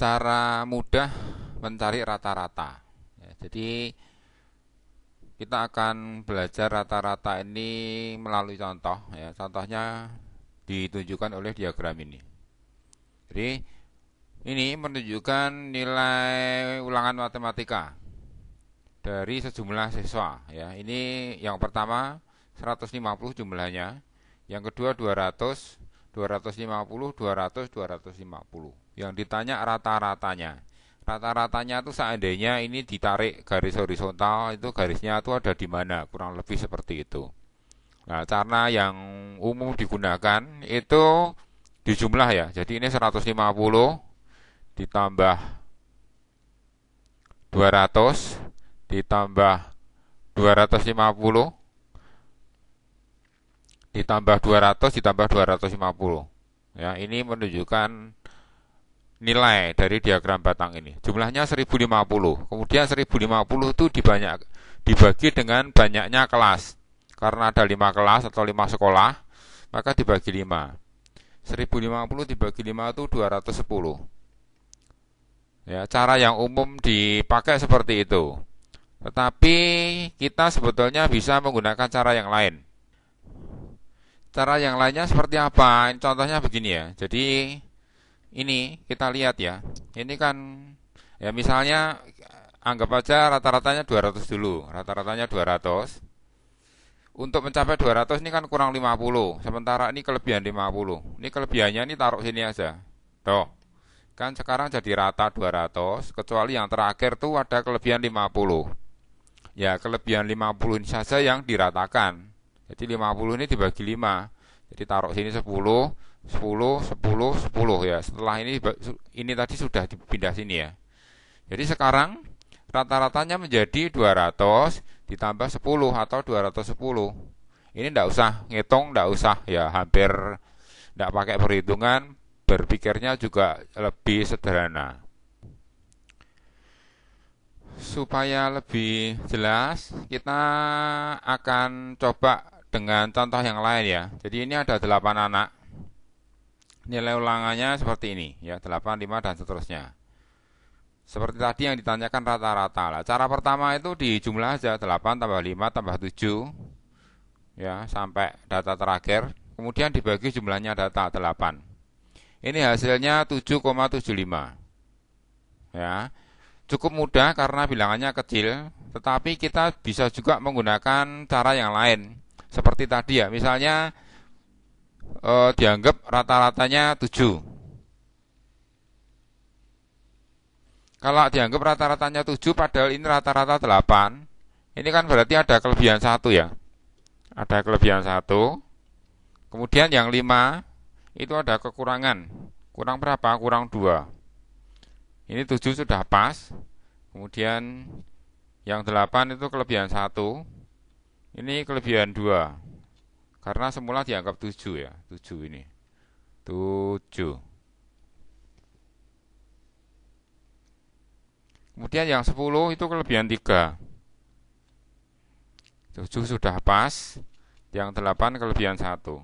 Cara mudah mencari rata-rata. Ya, jadi kita akan belajar rata-rata ini melalui contoh. Ya, contohnya ditunjukkan oleh diagram ini. Jadi ini menunjukkan nilai ulangan matematika dari sejumlah siswa. Ya, ini yang pertama 150 jumlahnya, yang kedua 200, 250, 200, 250. Yang ditanya rata-ratanya. Rata-ratanya itu seandainya ini ditarik garis horizontal, itu garisnya itu ada di mana, kurang lebih seperti itu. Nah, cara yang umum digunakan itu dijumlah ya. Jadi ini 150 ditambah 200 ditambah 250 ditambah 200 ditambah 250. Ya, ini menunjukkan nilai dari diagram batang ini. Jumlahnya 1050. Kemudian 1050 itu dibagi dengan banyaknya kelas. Karena ada 5 kelas atau 5 sekolah, maka dibagi 5. 1050 dibagi 5 itu 210. Ya, cara yang umum dipakai seperti itu. Tetapi kita sebetulnya bisa menggunakan cara yang lain. Cara yang lainnya seperti apa? Contohnya begini ya. Jadi ini kita lihat ya. Ini kan ya misalnya anggap aja rata-ratanya 200 dulu. Rata-ratanya 200. Untuk mencapai 200 ini kan kurang 50. Sementara ini kelebihan 50. Ini kelebihannya ini taruh sini aja. Tuh. Kan sekarang jadi rata 200. Kecuali yang terakhir tuh ada kelebihan 50. Ya kelebihan 50 ini saja yang diratakan. Jadi 50 ini dibagi 5. Jadi taruh sini 10, 10, 10, 10 ya. Setelah ini tadi sudah dipindah sini ya. Jadi sekarang rata-ratanya menjadi 200 ditambah 10 atau 210. Ini enggak usah ngitung, enggak usah ya, hampir enggak pakai perhitungan, berpikirnya juga lebih sederhana. Supaya lebih jelas, kita akan coba dengan contoh yang lain ya. Jadi ini ada 8 anak. Nilai ulangannya seperti ini ya, 8, 5 dan seterusnya. Seperti tadi yang ditanyakan rata-rata lah. Cara pertama itu dijumlah aja 8 tambah 5 tambah 7 ya, sampai data terakhir. Kemudian dibagi jumlahnya data 8. Ini hasilnya 7,75. Ya. Cukup mudah karena bilangannya kecil, tetapi kita bisa juga menggunakan cara yang lain. Seperti tadi ya, misalnya dianggap rata-ratanya 7. Kalau dianggap rata-ratanya 7 padahal ini rata-rata 8, ini kan berarti ada kelebihan 1 ya. Ada kelebihan 1. Kemudian yang 5 itu ada kekurangan. Kurang berapa? Kurang 2. Ini 7 sudah pas. Kemudian yang 8 itu kelebihan 1. Ini kelebihan 2. Karena semula dianggap 7 ya. 7 ini. 7. Kemudian yang 10 itu kelebihan 3. 7 sudah pas. Yang 8 kelebihan 1.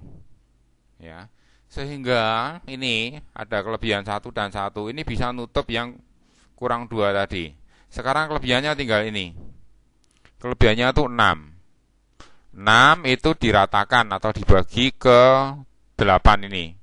Ya. Sehingga ini ada kelebihan 1 dan 1. Ini bisa nutup yang kurang 2 tadi. Sekarang kelebihannya tinggal ini. Kelebihannya itu 6. 6 itu diratakan atau dibagi ke 8 ini.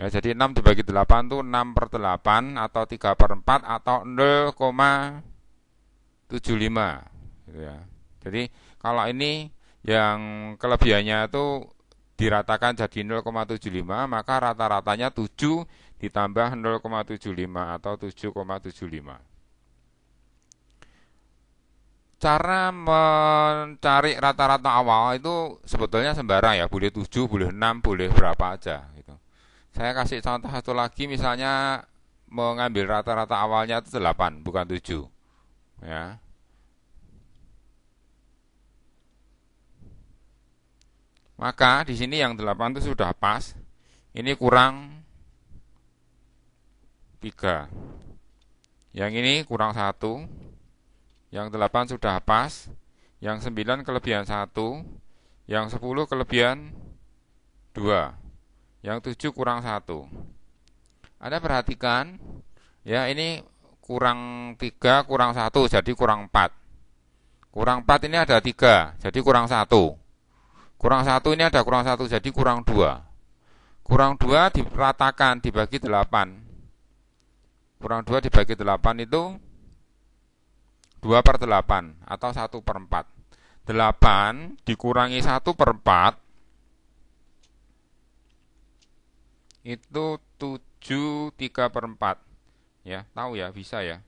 Ya, jadi 6 dibagi 8 itu 6 per 8 atau 3 per 4 atau 0,75 gitu ya. Jadi kalau ini yang kelebihannya itu diratakan jadi 0,75, maka rata-ratanya 7 ditambah 0,75 atau 7,75. Cara mencari rata-rata awal itu sebetulnya sembarang ya, boleh 7, boleh 6, boleh berapa aja gitu. Saya kasih contoh satu lagi, misalnya mengambil rata-rata awalnya itu 8, bukan 7. Ya. Maka di sini yang 8 itu sudah pas. Ini kurang 3. Yang ini kurang 1. Yang 8 sudah pas. Yang 9 kelebihan 1. Yang 10 kelebihan 2. Yang 7 kurang 1. Anda perhatikan, Ya, ini kurang 3 kurang 1 jadi kurang 4. Kurang 4 ini ada 3 jadi kurang 1. Kurang 1 ini ada kurang 1 jadi kurang 2. Kurang 2 diratakan dibagi 8. Kurang 2 dibagi 8 itu 2/8 atau 1/4. 8 dikurangi 1/4 itu 7 3/4. Ya, tahu ya, bisa ya.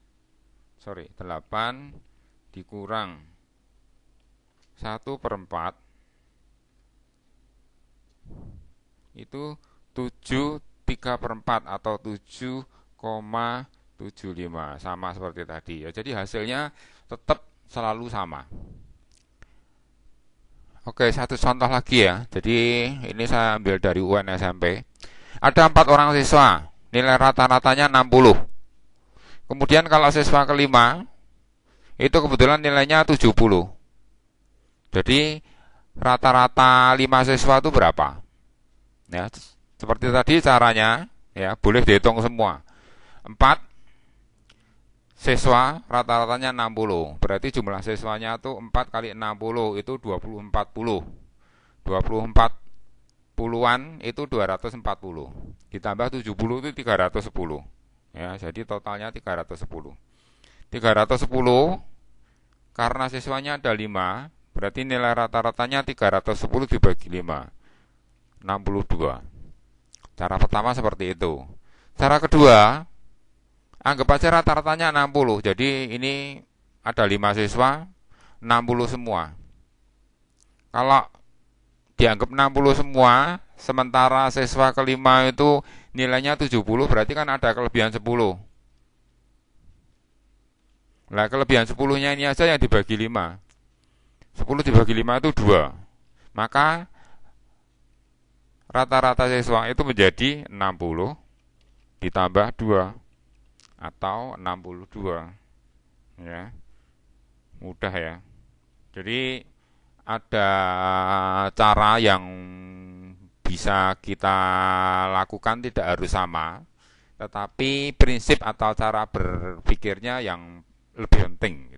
Sorry, 8 dikurang 1/4 itu 7 3/4 atau 7,75, sama seperti tadi ya. Jadi hasilnya tetap selalu sama. Oke, satu contoh lagi ya. Jadi ini saya ambil dari UN SMP. Ada 4 orang siswa, nilai rata-ratanya 60. Kemudian kalau siswa kelima itu kebetulan nilainya 70. Jadi rata-rata 5 siswa itu berapa? Ya, seperti tadi caranya ya, boleh dihitung semua. 4 siswa rata-ratanya 60. Berarti jumlah siswanya itu 4 kali 60 itu 20/40. 20/40-an itu 240. Ditambah 70 itu 310. Ya, jadi totalnya 310. 310 karena siswanya ada 5, berarti nilai rata-ratanya 310 dibagi 5. 62. Cara pertama seperti itu. Cara kedua, anggap aja rata-ratanya 60. Jadi ini ada 5 siswa, 60 semua. Kalau dianggap 60 semua, sementara siswa kelima itu nilainya 70, berarti kan ada kelebihan 10. Nah, kelebihan 10-nya ini aja yang dibagi 5. 10 dibagi 5 itu 2. Maka rata-rata siswa itu menjadi 60 ditambah 2 atau 62. Ya, mudah ya. Jadi ada cara yang bisa kita lakukan, tidak harus sama, tetapi prinsip atau cara berpikirnya yang lebih penting.